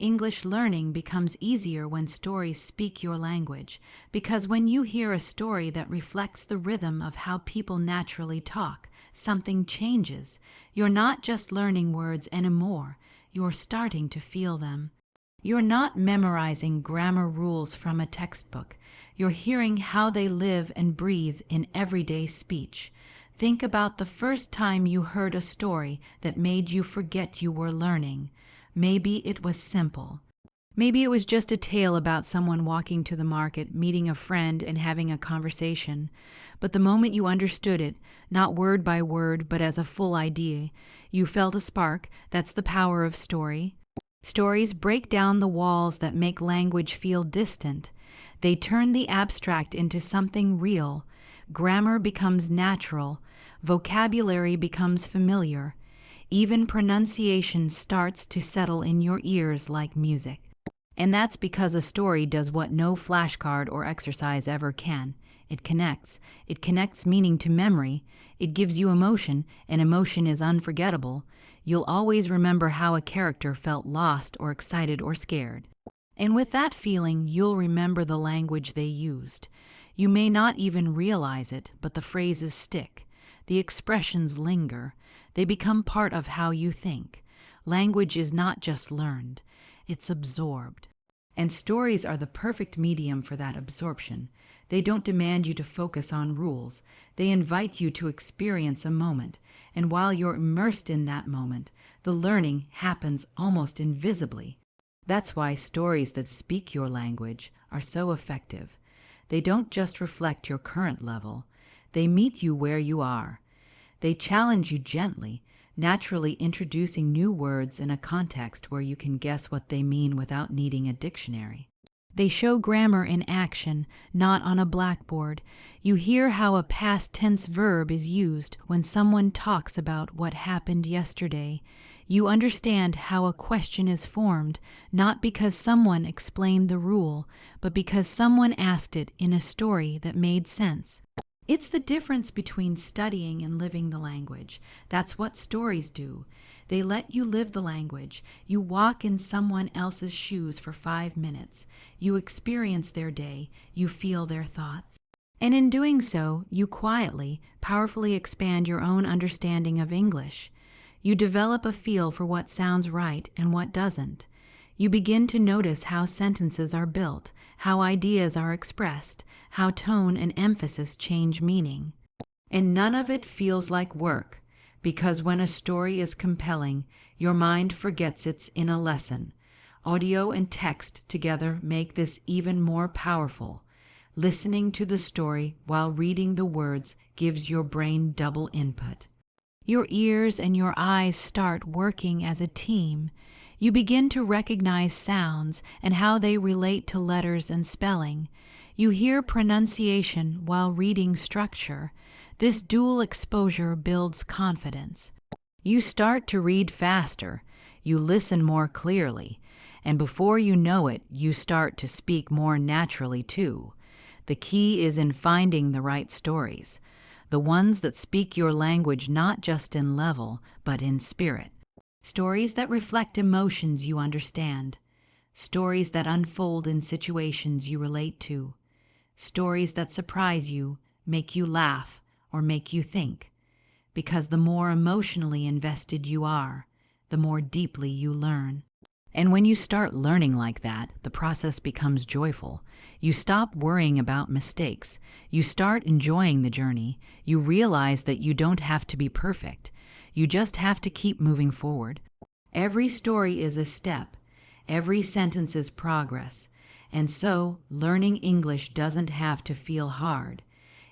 English learning becomes easier when stories speak your language, because when you hear a story that reflects the rhythm of how people naturally talk, something changes. You're not just learning words anymore, you're starting to feel them. You're not memorizing grammar rules from a textbook. You're hearing how they live and breathe in everyday speech. Think about the first time you heard a story that made you forget you were learning. Maybe it was simple. Maybe it was just a tale about someone walking to the market, meeting a friend, and having a conversation. But the moment you understood it, not word by word, but as a full idea, you felt a spark. That's the power of story. Stories break down the walls that make language feel distant. They turn the abstract into something real. Grammar becomes natural. Vocabulary becomes familiar. Even pronunciation starts to settle in your ears like music. And that's because a story does what no flashcard or exercise ever can. It connects. It connects meaning to memory. It gives you emotion, and emotion is unforgettable. You'll always remember how a character felt lost or excited or scared. And with that feeling, you'll remember the language they used. You may not even realize it, but the phrases stick. The expressions linger. They become part of how you think. Language is not just learned, it's absorbed. And stories are the perfect medium for that absorption. They don't demand you to focus on rules. They invite you to experience a moment. And while you're immersed in that moment, the learning happens almost invisibly. That's why stories that speak your language are so effective. They don't just reflect your current level. They meet you where you are. They challenge you gently, naturally introducing new words in a context where you can guess what they mean without needing a dictionary. They show grammar in action, not on a blackboard. You hear how a past tense verb is used when someone talks about what happened yesterday. You understand how a question is formed, not because someone explained the rule, but because someone asked it in a story that made sense. It's the difference between studying and living the language. That's what stories do. They let you live the language. You walk in someone else's shoes for 5 minutes. You experience their day. You feel their thoughts. And in doing so, you quietly, powerfully expand your own understanding of English. You develop a feel for what sounds right and what doesn't. You begin to notice how sentences are built, how ideas are expressed, how tone and emphasis change meaning. And none of it feels like work, because when a story is compelling, your mind forgets it's in a lesson. Audio and text together make this even more powerful. Listening to the story while reading the words gives your brain double input. Your ears and your eyes start working as a team. You begin to recognize sounds and how they relate to letters and spelling. You hear pronunciation while reading structure. This dual exposure builds confidence. You start to read faster. You listen more clearly. And before you know it, you start to speak more naturally too. The key is in finding the right stories. The ones that speak your language not just in level, but in spirit. Stories that reflect emotions you understand. Stories that unfold in situations you relate to. Stories that surprise you, make you laugh, or make you think. Because the more emotionally invested you are, the more deeply you learn. And when you start learning like that, the process becomes joyful. You stop worrying about mistakes. You start enjoying the journey. You realize that you don't have to be perfect. You just have to keep moving forward. Every story is a step. Every sentence is progress. And so, learning English doesn't have to feel hard.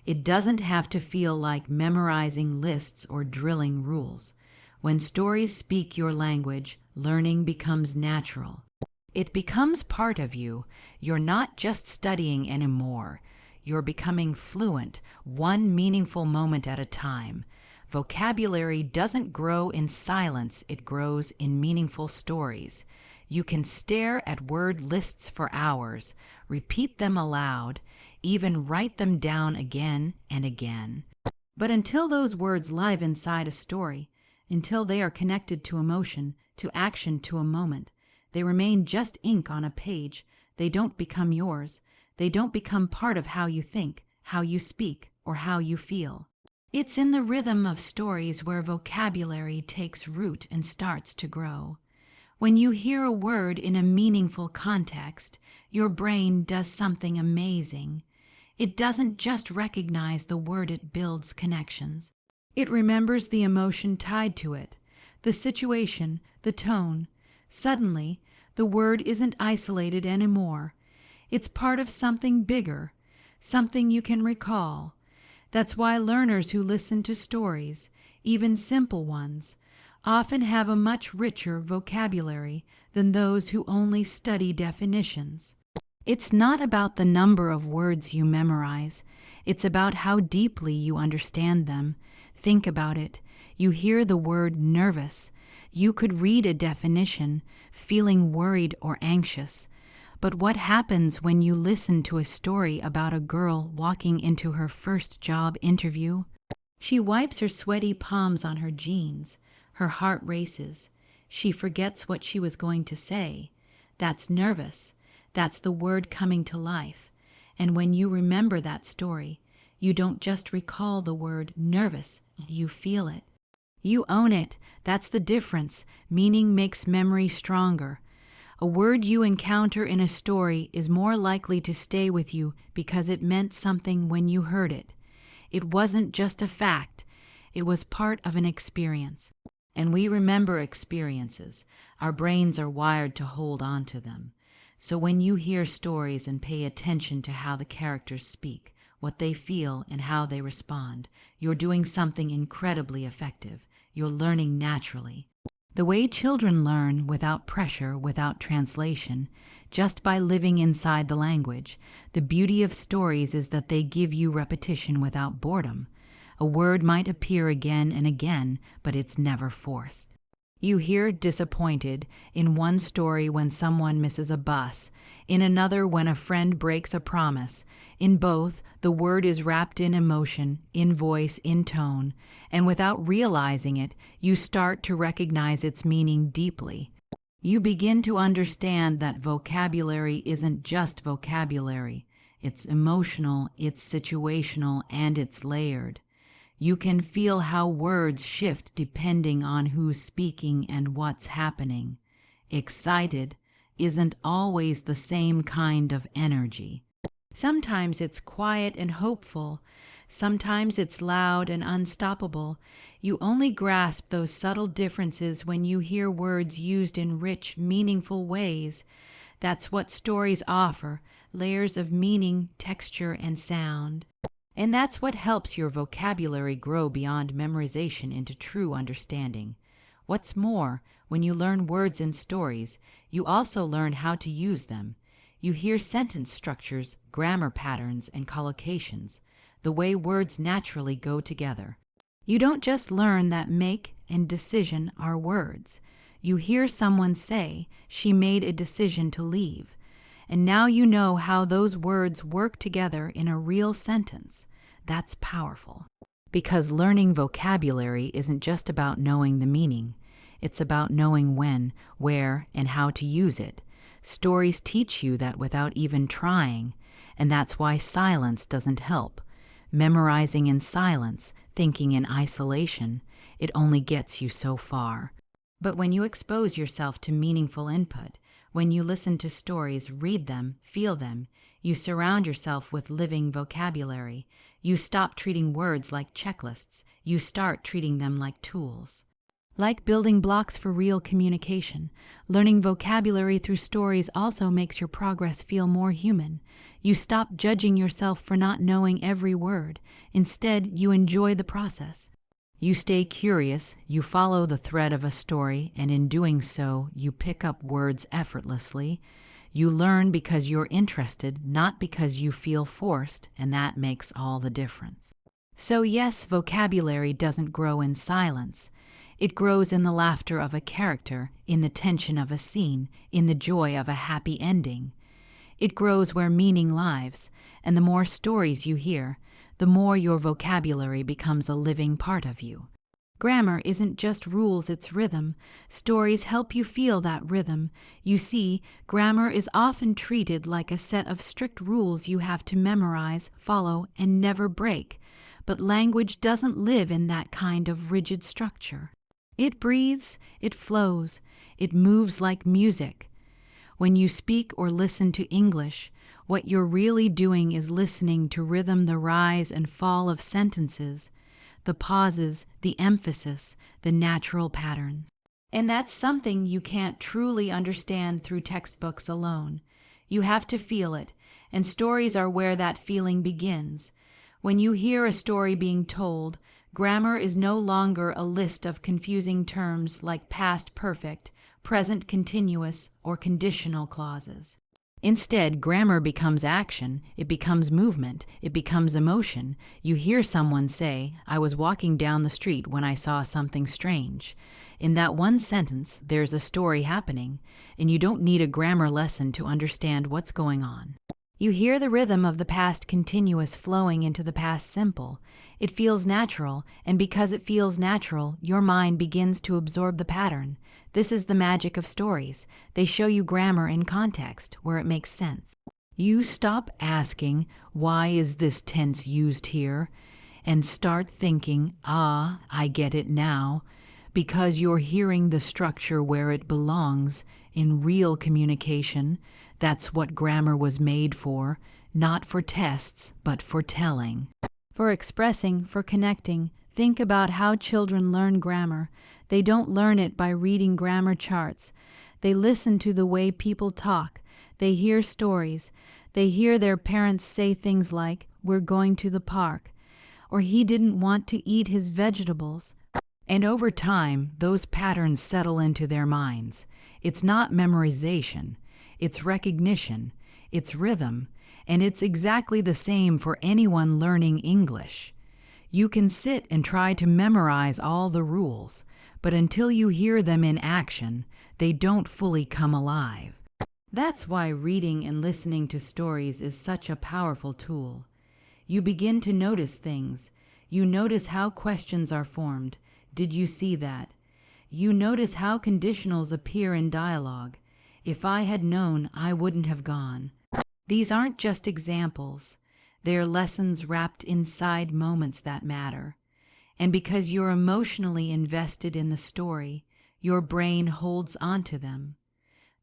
It doesn't have to feel like memorizing lists or drilling rules. When stories speak your language, learning becomes natural. It becomes part of you. You're not just studying anymore. You're becoming fluent, one meaningful moment at a time. Vocabulary doesn't grow in silence, it grows in meaningful stories. You can stare at word lists for hours, repeat them aloud, even write them down again and again. But until those words live inside a story, until they are connected to emotion, to action, to a moment, They remain just ink on a page. They don't become yours. They don't become part of how you think, how you speak, or how you feel. It's in the rhythm of stories where vocabulary takes root and starts to grow. When you hear a word in a meaningful context, your brain does something amazing. It doesn't just recognize the word, it builds connections. It remembers the emotion tied to it, the situation, the tone. Suddenly, the word isn't isolated anymore. It's part of something bigger, something you can recall. That's why learners who listen to stories, even simple ones, often have a much richer vocabulary than those who only study definitions. It's not about the number of words you memorize. It's about how deeply you understand them. Think about it. You hear the word nervous. You could read a definition, feeling worried or anxious. But what happens when you listen to a story about a girl walking into her first job interview? She wipes her sweaty palms on her jeans. Her heart races. She forgets what she was going to say. That's nervous. That's the word coming to life. And when you remember that story, you don't just recall the word nervous, you feel it. You own it. That's the difference. Meaning makes memory stronger. A word you encounter in a story is more likely to stay with you because it meant something when you heard it. It wasn't just a fact. It was part of an experience. And we remember experiences. Our brains are wired to hold on to them. So when you hear stories and pay attention to how the characters speak, what they feel, and how they respond, you're doing something incredibly effective. You're learning naturally. The way children learn without pressure, without translation, just by living inside the language. The beauty of stories is that they give you repetition without boredom. A word might appear again and again, but it's never forced. You hear disappointed in one story when someone misses a bus, in another when a friend breaks a promise. In both, the word is wrapped in emotion, in voice, in tone, and without realizing it, you start to recognize its meaning deeply. You begin to understand that vocabulary isn't just vocabulary. It's emotional, it's situational, and it's layered. You can feel how words shift depending on who's speaking and what's happening. Excited isn't always the same kind of energy. Sometimes it's quiet and hopeful. Sometimes it's loud and unstoppable. You only grasp those subtle differences when you hear words used in rich, meaningful ways. That's what stories offer, layers of meaning, texture, and sound. And that's what helps your vocabulary grow beyond memorization into true understanding. What's more, when you learn words in stories, you also learn how to use them. You hear sentence structures, grammar patterns, and collocations, the way words naturally go together. You don't just learn that make and decision are words. You hear someone say, "She made a decision to leave." And now you know how those words work together in a real sentence. That's powerful. Because learning vocabulary isn't just about knowing the meaning. It's about knowing when, where, and how to use it. Stories teach you that without even trying, and that's why silence doesn't help. Memorizing in silence, thinking in isolation, it only gets you so far. But when you expose yourself to meaningful input, when you listen to stories, read them, feel them, you surround yourself with living vocabulary. You stop treating words like checklists. You start treating them like tools. Like building blocks for real communication, learning vocabulary through stories also makes your progress feel more human. You stop judging yourself for not knowing every word. Instead, you enjoy the process. You stay curious, you follow the thread of a story, and in doing so, you pick up words effortlessly. You learn because you're interested, not because you feel forced, and that makes all the difference. So yes, vocabulary doesn't grow in silence. It grows in the laughter of a character, in the tension of a scene, in the joy of a happy ending. It grows where meaning lives, and the more stories you hear, the more your vocabulary becomes a living part of you. Grammar isn't just rules, it's rhythm. Stories help you feel that rhythm. You see, grammar is often treated like a set of strict rules you have to memorize, follow, and never break. But language doesn't live in that kind of rigid structure. It breathes, it flows, it moves like music. When you speak or listen to English, what you're really doing is listening to rhythm, the rise and fall of sentences, the pauses, the emphasis, the natural patterns. And that's something you can't truly understand through textbooks alone. You have to feel it, and stories are where that feeling begins. When you hear a story being told, grammar is no longer a list of confusing terms like past perfect, present continuous, or conditional clauses. Instead, grammar becomes action, it becomes movement, it becomes emotion. You hear someone say, "I was walking down the street when I saw something strange." In that one sentence, there's a story happening, and you don't need a grammar lesson to understand what's going on. You hear the rhythm of the past continuous flowing into the past simple. It feels natural, and because it feels natural, your mind begins to absorb the pattern. This is the magic of stories. They show you grammar in context, where it makes sense. You stop asking, "Why is this tense used here?" and start thinking, "Ah, I get it now," because you're hearing the structure where it belongs. In real communication, that's what grammar was made for, not for tests, but for telling. For expressing, for connecting. Think about how children learn grammar. They don't learn it by reading grammar charts. They listen to the way people talk. They hear stories. They hear their parents say things like, "We're going to the park," or "He didn't want to eat his vegetables." And over time, those patterns settle into their minds. It's not memorization. It's recognition. It's rhythm. And it's exactly the same for anyone learning English. You can sit and try to memorize all the rules, but until you hear them in action, they don't fully come alive. That's why reading and listening to stories is such a powerful tool. You begin to notice things. You notice how questions are formed. Did you see that? You notice how conditionals appear in dialogue. If I had known, I wouldn't have gone. These aren't just examples. They're lessons wrapped inside moments that matter. And because you're emotionally invested in the story, your brain holds onto them.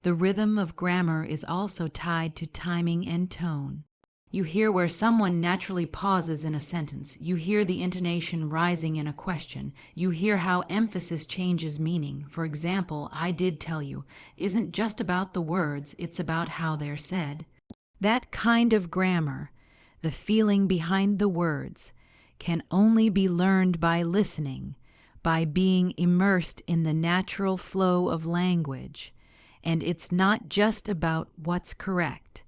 The rhythm of grammar is also tied to timing and tone. You hear where someone naturally pauses in a sentence. You hear the intonation rising in a question. You hear how emphasis changes meaning. For example, "I did tell you" isn't just about the words, it's about how they're said. That kind of grammar, the feeling behind the words, can only be learned by listening, by being immersed in the natural flow of language. And it's not just about what's correct.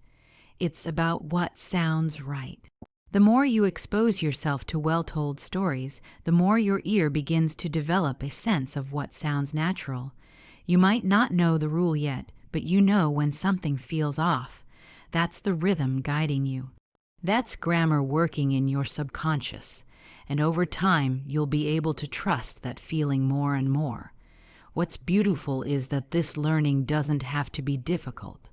It's about what sounds right. The more you expose yourself to well-told stories, the more your ear begins to develop a sense of what sounds natural. You might not know the rule yet, but you know when something feels off. That's the rhythm guiding you. That's grammar working in your subconscious, and over time you'll be able to trust that feeling more and more. What's beautiful is that this learning doesn't have to be difficult.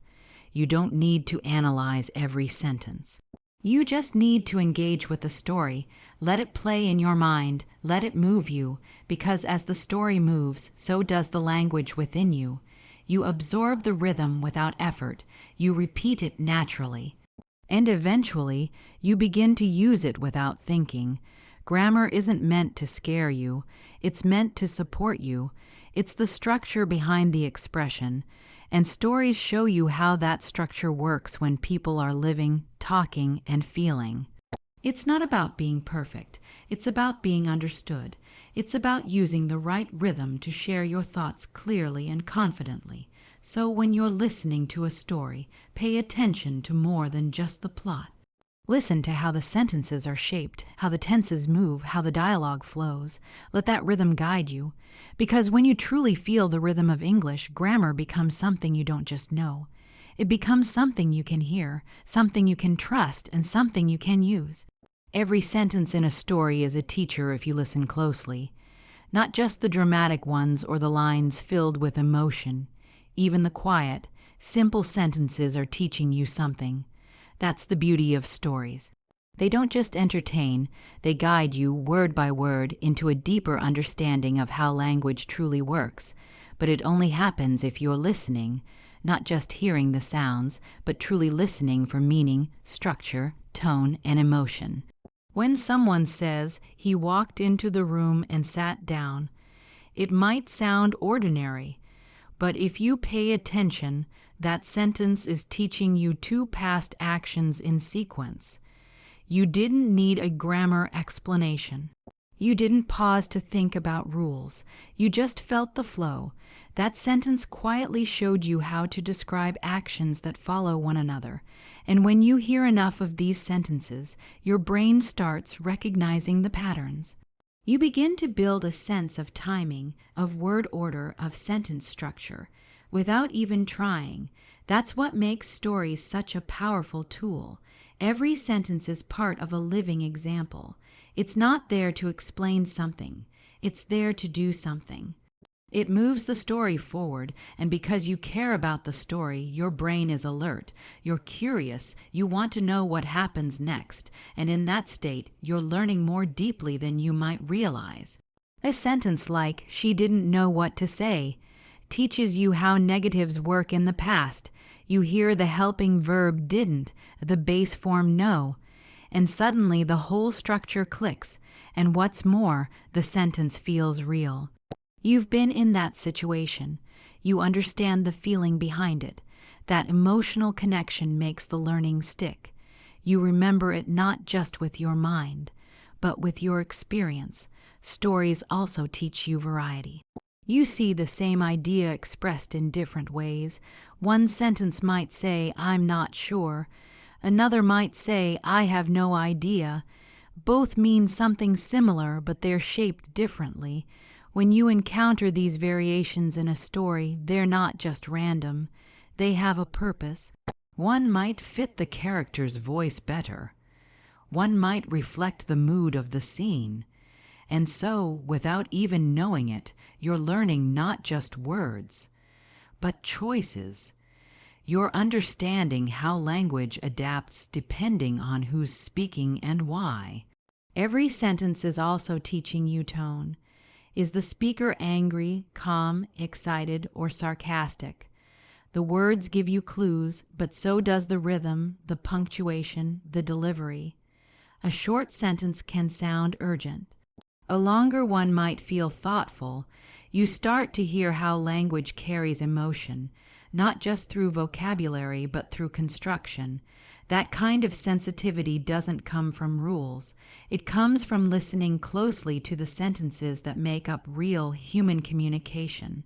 You don't need to analyze every sentence. You just need to engage with the story, let it play in your mind, let it move you, because as the story moves, so does the language within you. You absorb the rhythm without effort, you repeat it naturally, and eventually you begin to use it without thinking. Grammar isn't meant to scare you, it's meant to support you. It's the structure behind the expression, and stories show you how that structure works when people are living, talking, and feeling. It's not about being perfect, it's about being understood. It's about using the right rhythm to share your thoughts clearly and confidently. So when you're listening to a story, pay attention to more than just the plot. Listen to how the sentences are shaped, how the tenses move, how the dialogue flows. Let that rhythm guide you. Because when you truly feel the rhythm of English, grammar becomes something you don't just know. It becomes something you can hear, something you can trust, and something you can use. Every sentence in a story is a teacher if you listen closely. not just the dramatic ones or the lines filled with emotion. Even the quiet, simple sentences are teaching you something. That's the beauty of stories. They don't just entertain, they guide you word by word into a deeper understanding of how language truly works. But it only happens if you're listening, not just hearing the sounds, but truly listening for meaning, structure, tone, and emotion. When someone says he walked into the room and sat down, it might sound ordinary, but if you pay attention, that sentence is teaching you two past actions in sequence. You didn't need a grammar explanation. You didn't pause to think about rules. You just felt the flow. That sentence quietly showed you how to describe actions that follow one another. And when you hear enough of these sentences, your brain starts recognizing the patterns. You begin to build a sense of timing, of word order, of sentence structure, without even trying. That's what makes stories such a powerful tool. Every sentence is part of a living example. It's not there to explain something. It's there to do something. It moves the story forward, and because you care about the story, your brain is alert. You're curious. You want to know what happens next, and in that state, you're learning more deeply than you might realize. A sentence like, "She didn't know what to say," teaches you how negatives work in the past. You hear the helping verb didn't, the base form no, and suddenly the whole structure clicks, and what's more, the sentence feels real. You've been in that situation. You understand the feeling behind it. That emotional connection makes the learning stick. You remember it not just with your mind, but with your experience. Stories also teach you variety. You see the same idea expressed in different ways. One sentence might say, "I'm not sure." Another might say, "I have no idea." Both mean something similar, but they're shaped differently. When you encounter these variations in a story, they're not just random. They have a purpose. One might fit the character's voice better. One might reflect the mood of the scene. And so, without even knowing it, you're learning not just words, but choices. You're understanding how language adapts depending on who's speaking and why. Every sentence is also teaching you tone. Is the speaker angry, calm, excited, or sarcastic? The words give you clues, but so does the rhythm, the punctuation, the delivery. A short sentence can sound urgent. A longer one might feel thoughtful. You start to hear how language carries emotion, not just through vocabulary, but through construction. That kind of sensitivity doesn't come from rules. It comes from listening closely to the sentences that make up real human communication.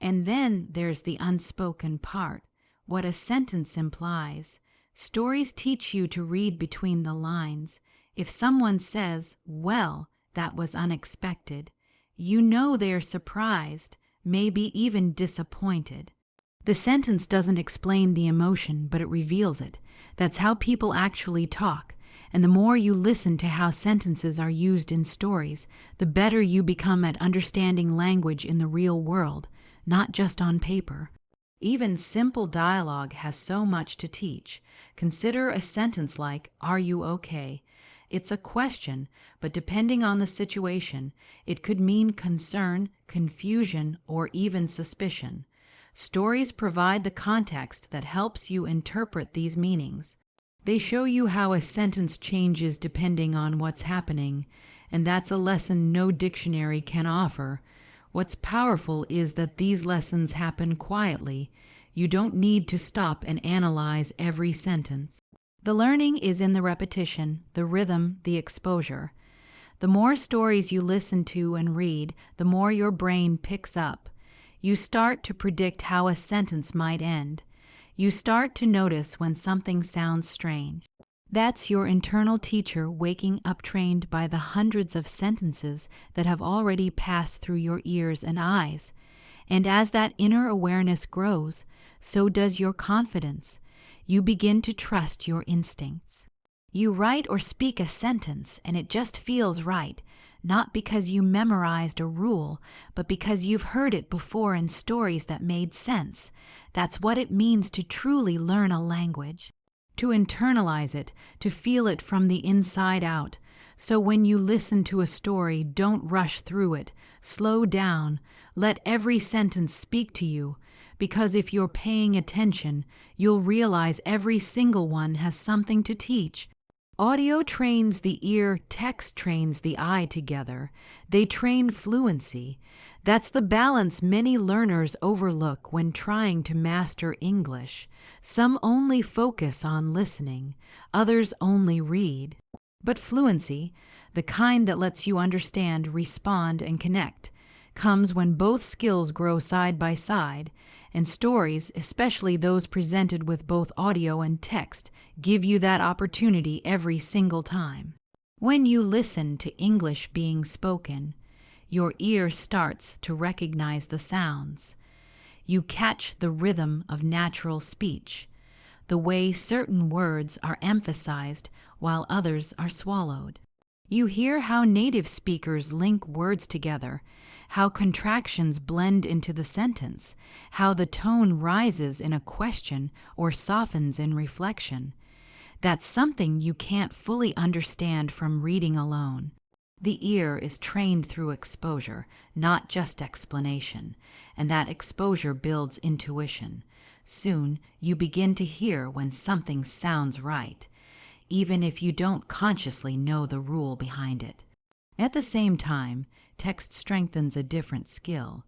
And then there's the unspoken part, what a sentence implies. Stories teach you to read between the lines. If someone says, "Well, that was unexpected," you know they're surprised, maybe even disappointed. The sentence doesn't explain the emotion, but it reveals it. That's how people actually talk. And the more you listen to how sentences are used in stories, the better you become at understanding language in the real world, not just on paper. Even simple dialogue has so much to teach. Consider a sentence like, "Are you okay?" It's a question, but depending on the situation, it could mean concern, confusion, or even suspicion. Stories provide the context that helps you interpret these meanings. They show you how a sentence changes depending on what's happening, and that's a lesson no dictionary can offer. What's powerful is that these lessons happen quietly. You don't need to stop and analyze every sentence. The learning is in the repetition, the rhythm, the exposure. The more stories you listen to and read, the more your brain picks up. You start to predict how a sentence might end. You start to notice when something sounds strange. That's your internal teacher waking up, trained by the hundreds of sentences that have already passed through your ears and eyes. And as that inner awareness grows, so does your confidence. You begin to trust your instincts. You write or speak a sentence and it just feels right. not because you memorized a rule, but because you've heard it before in stories that made sense. That's what it means to truly learn a language, to internalize it, to feel it from the inside out. So when you listen to a story, don't rush through it. Slow down. Let every sentence speak to you, because if you're paying attention, you'll realize every single one has something to teach. Audio trains the ear, text trains the eye together. They train fluency. That's the balance many learners overlook when trying to master English. Some only focus on listening, others only read. But fluency, the kind that lets you understand, respond, and connect, comes when both skills grow side by side, and stories, especially those presented with both audio and text, give you that opportunity every single time. When you listen to English being spoken, your ear starts to recognize the sounds. You catch the rhythm of natural speech, the way certain words are emphasized while others are swallowed. You hear how native speakers link words together, how contractions blend into the sentence, how the tone rises in a question or softens in reflection. That's something you can't fully understand from reading alone. The ear is trained through exposure, not just explanation, and that exposure builds intuition. Soon, you begin to hear when something sounds right, even if you don't consciously know the rule behind it. At the same time, text strengthens a different skill.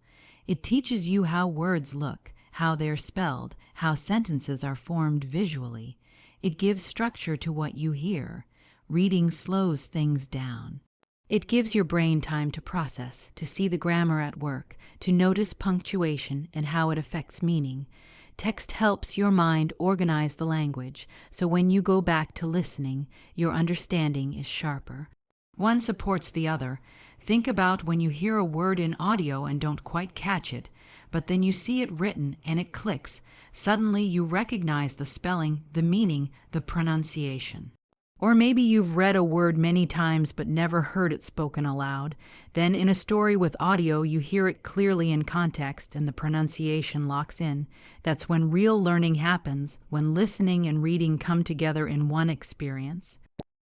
It teaches you how words look, how they're spelled, how sentences are formed visually. It gives structure to what you hear. Reading slows things down. It gives your brain time to process, to see the grammar at work, to notice punctuation and how it affects meaning. Text helps your mind organize the language, so when you go back to listening, your understanding is sharper. One supports the other. Think about when you hear a word in audio and don't quite catch it, but then you see it written and it clicks. Suddenly you recognize the spelling, the meaning, the pronunciation. Or maybe you've read a word many times but never heard it spoken aloud. Then in a story with audio, you hear it clearly in context and the pronunciation locks in. That's when real learning happens, when listening and reading come together in one experience.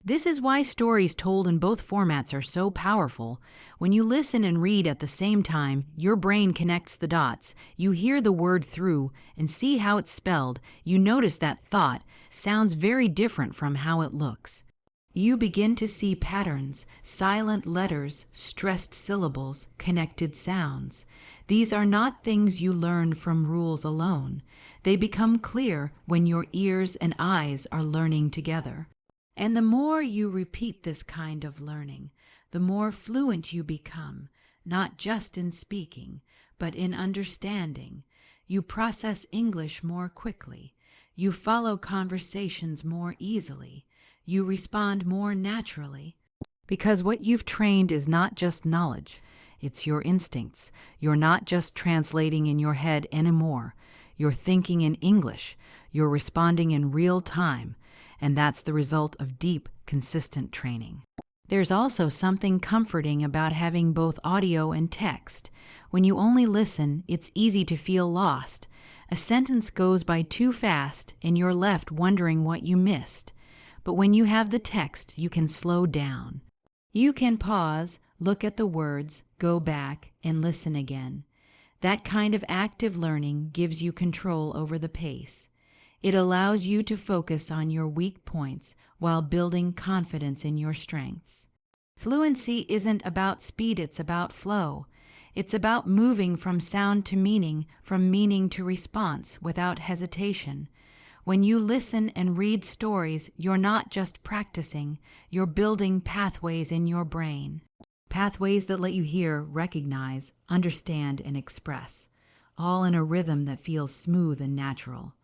This is why stories told in both formats are so powerful. When you listen and read at the same time, your brain connects the dots. You hear the word through and see how it's spelled. You notice that thought sounds very different from how it looks. You begin to see patterns, silent letters, stressed syllables, connected sounds. These are not things you learn from rules alone. They become clear when your ears and eyes are learning together. And the more you repeat this kind of learning, the more fluent you become, not just in speaking, but in understanding. You process English more quickly. You follow conversations more easily. You respond more naturally. Because what you've trained is not just knowledge, it's your instincts. You're not just translating in your head anymore. You're thinking in English. You're responding in real time. And that's the result of deep, consistent training. There's also something comforting about having both audio and text. When you only listen, it's easy to feel lost. A sentence goes by too fast, and you're left wondering what you missed. But when you have the text, you can slow down. You can pause, look at the words, go back, and listen again. That kind of active learning gives you control over the pace. It allows you to focus on your weak points while building confidence in your strengths. Fluency isn't about speed, it's about flow. It's about moving from sound to meaning, from meaning to response, without hesitation. When you listen and read stories, you're not just practicing, you're building pathways in your brain. Pathways that let you hear, recognize, understand, and express, all in a rhythm that feels smooth and natural.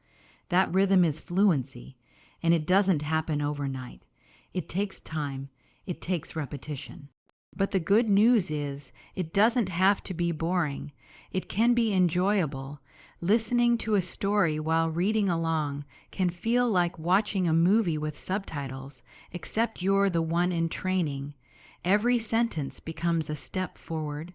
That rhythm is fluency, and it doesn't happen overnight. It takes time, it takes repetition. But the good news is, it doesn't have to be boring. It can be enjoyable. Listening to a story while reading along can feel like watching a movie with subtitles, except you're the one in training. Every sentence becomes a step forward.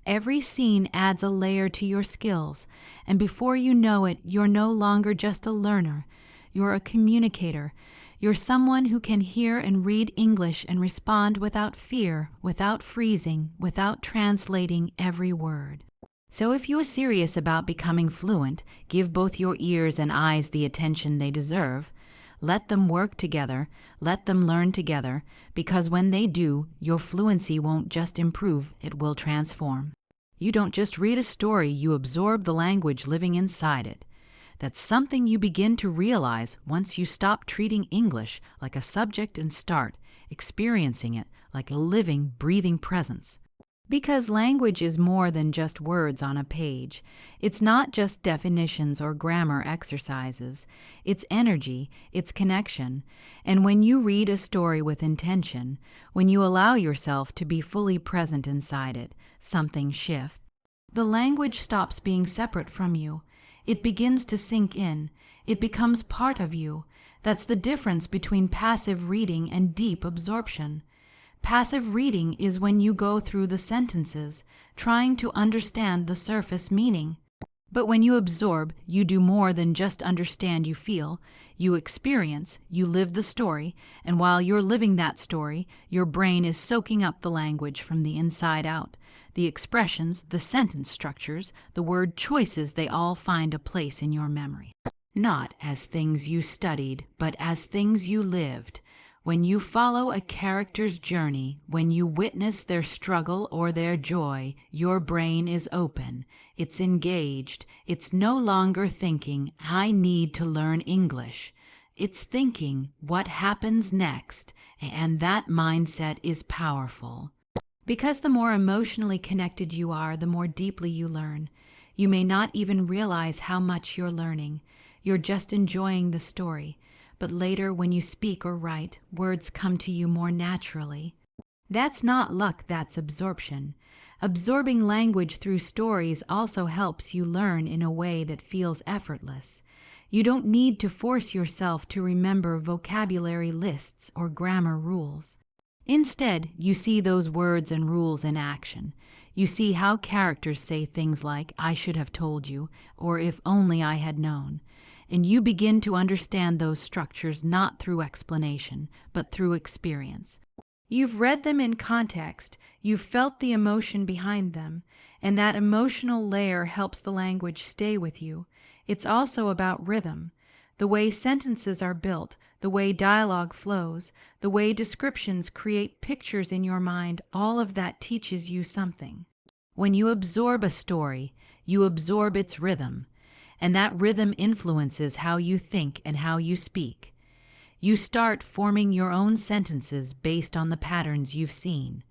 Every scene adds a layer to your skills, and before you know it, you're no longer just a learner. You're a communicator. You're someone who can hear and read English and respond without fear, without freezing, without translating every word. So if you're serious about becoming fluent, give both your ears and eyes the attention they deserve. Let them work together, let them learn together, because when they do, your fluency won't just improve, it will transform. You don't just read a story, you absorb the language living inside it. That's something you begin to realize once you stop treating English like a subject and start experiencing it like a living, breathing presence. Because language is more than just words on a page. It's not just definitions or grammar exercises. It's energy, it's connection. And when you read a story with intention, when you allow yourself to be fully present inside it, something shifts. The language stops being separate from you. It begins to sink in. It becomes part of you. That's the difference between passive reading and deep absorption. Passive reading is when you go through the sentences, trying to understand the surface meaning. But when you absorb, you do more than just understand, you feel. You experience, you live the story, and while you're living that story, your brain is soaking up the language from the inside out. The expressions, the sentence structures, the word choices, they all find a place in your memory. Not as things you studied, but as things you lived. When you follow a character's journey, when you witness their struggle or their joy, your brain is open, it's engaged, it's no longer thinking, I need to learn English. It's thinking, what happens next? And that mindset is powerful. Because the more emotionally connected you are, the more deeply you learn. You may not even realize how much you're learning. You're just enjoying the story. But later, when you speak or write, words come to you more naturally. That's not luck, that's absorption. Absorbing language through stories also helps you learn in a way that feels effortless. You don't need to force yourself to remember vocabulary lists or grammar rules. Instead, you see those words and rules in action. You see how characters say things like, I should have told you, or if only I had known. And you begin to understand those structures not through explanation, but through experience. You've read them in context, you've felt the emotion behind them, and that emotional layer helps the language stay with you. It's also about rhythm, the way sentences are built, the way dialogue flows, the way descriptions create pictures in your mind, all of that teaches you something. When you absorb a story, you absorb its rhythm. And that rhythm influences how you think and how you speak. You start forming your own sentences based on the patterns you've seen,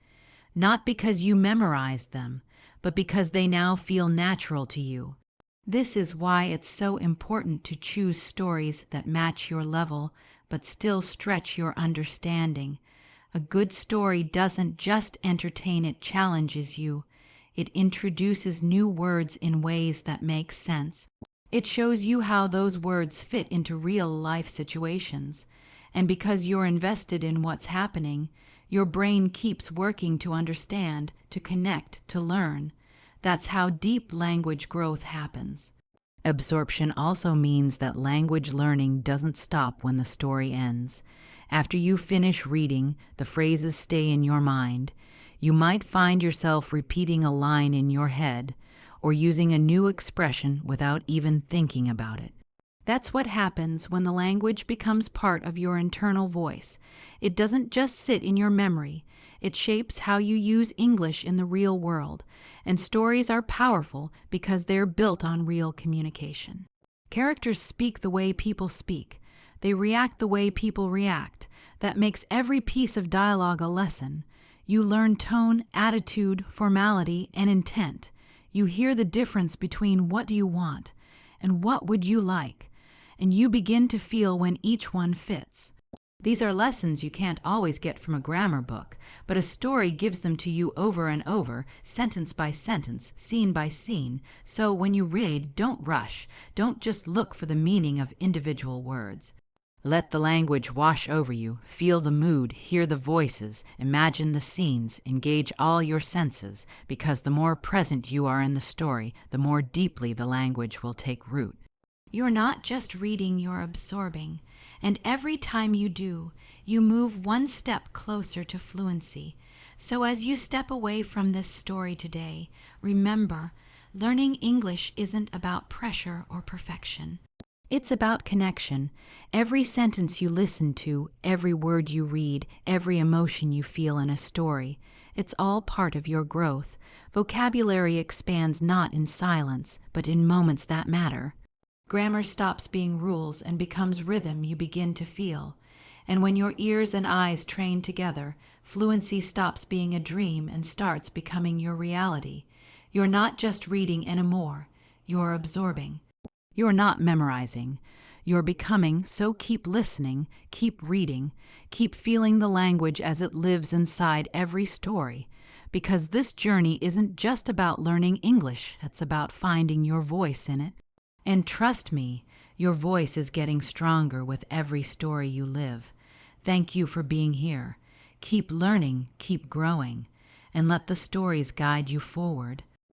not because you memorized them, but because they now feel natural to you. This is why it's so important to choose stories that match your level, but still stretch your understanding. A good story doesn't just entertain, it challenges you. It introduces new words in ways that make sense. It shows you how those words fit into real-life situations. And because you're invested in what's happening, your brain keeps working to understand, to connect, to learn. That's how deep language growth happens. Absorption also means that language learning doesn't stop when the story ends. After you finish reading, the phrases stay in your mind. You might find yourself repeating a line in your head, or using a new expression without even thinking about it. That's what happens when the language becomes part of your internal voice. It doesn't just sit in your memory. It shapes how you use English in the real world. And stories are powerful because they're built on real communication. Characters speak the way people speak. They react the way people react. That makes every piece of dialogue a lesson. You learn tone, attitude, formality, and intent. You hear the difference between what do you want and what would you like, and you begin to feel when each one fits. These are lessons you can't always get from a grammar book, but a story gives them to you over and over, sentence by sentence, scene by scene. So when you read, don't rush. Don't just look for the meaning of individual words. Let the language wash over you. Feel the mood, hear the voices, imagine the scenes, engage all your senses, because the more present you are in the story, the more deeply the language will take root. You're not just reading, you're absorbing. And every time you do, you move one step closer to fluency. So as you step away from this story today, remember, learning English isn't about pressure or perfection. It's about connection. Every sentence you listen to, every word you read, every emotion you feel in a story, it's all part of your growth. Vocabulary expands not in silence, but in moments that matter. Grammar stops being rules and becomes rhythm you begin to feel. And when your ears and eyes train together, fluency stops being a dream and starts becoming your reality. You're not just reading anymore, you're absorbing. You're not memorizing. You're becoming, so keep listening, keep reading, keep feeling the language as it lives inside every story. Because this journey isn't just about learning English, it's about finding your voice in it. And trust me, your voice is getting stronger with every story you live. Thank you for being here. Keep learning, keep growing, and let the stories guide you forward.